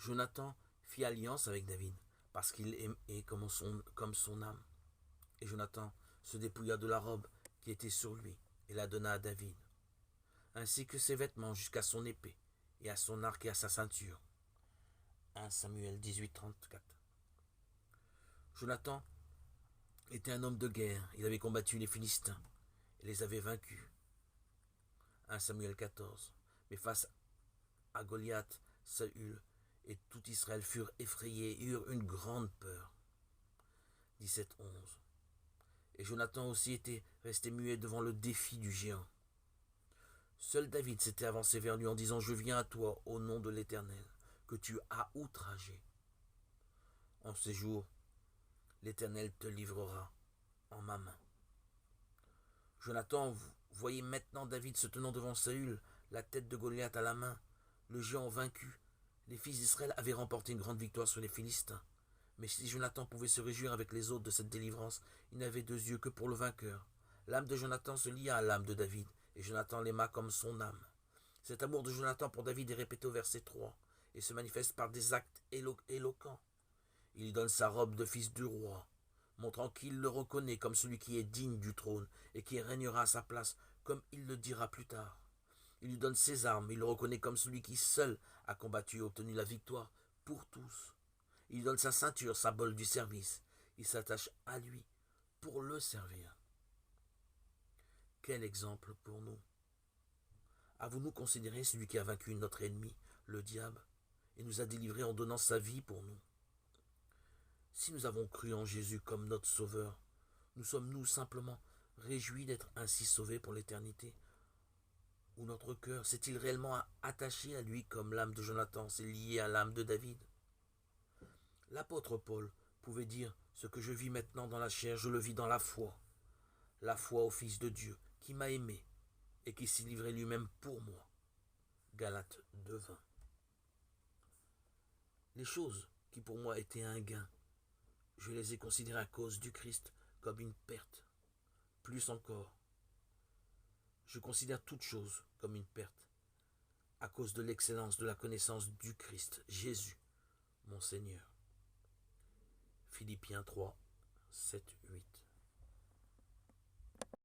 Jonathan fit alliance avec David, parce qu'il aimait comme son âme. Et Jonathan se dépouilla de la robe qui était sur lui, et la donna à David, ainsi que ses vêtements jusqu'à son épée, et à son arc et à sa ceinture. 1 Samuel 18, 34. Jonathan était un homme de guerre, il avait combattu les Philistins, et les avait vaincus. 1 Samuel 14. Mais face à Goliath, Saül et tout Israël furent effrayés et eurent une grande peur. 17-11. Et Jonathan aussi était resté muet devant le défi du géant. Seul David s'était avancé vers lui en disant « Je viens à toi au nom de l'Éternel, que tu as outragé. En ces jours, l'Éternel te livrera en ma main. » Jonathan voyait maintenant David se tenant devant Saül, la tête de Goliath à la main, le géant vaincu. Les fils d'Israël avaient remporté une grande victoire sur les Philistins. Mais si Jonathan pouvait se réjouir avec les autres de cette délivrance, il n'avait deux yeux que pour le vainqueur. L'âme de Jonathan se lia à l'âme de David, et Jonathan l'aima comme son âme. Cet amour de Jonathan pour David est répété au verset 3, et se manifeste par des actes éloquents. Il lui donne sa robe de fils du roi, montrant qu'il le reconnaît comme celui qui est digne du trône, et qui régnera à sa place, comme il le dira plus tard. Il lui donne ses armes, il le reconnaît comme celui qui seul a combattu et obtenu la victoire pour tous. Il lui donne sa ceinture, symbole du service. Il s'attache à lui pour le servir. Quel exemple pour nous! Avons-nous considéré celui qui a vaincu notre ennemi, le diable, et nous a délivrés en donnant sa vie pour nous? Si nous avons cru en Jésus comme notre Sauveur, nous sommes-nous simplement réjouis d'être ainsi sauvés pour l'éternité? Ou notre cœur s'est-il réellement attaché à lui comme l'âme de Jonathan s'est liée à l'âme de David? L'apôtre Paul pouvait dire « Ce que je vis maintenant dans la chair, je le vis dans la foi au Fils de Dieu, qui m'a aimé et qui s'est livré lui-même pour moi. » Galates 2:20. Les choses qui pour moi étaient un gain, je les ai considérées à cause du Christ comme une perte. Plus encore, je considère toutes choses comme une perte à cause de l'excellence de la connaissance du Christ, Jésus, mon Seigneur. Philippiens 3, 7, 8.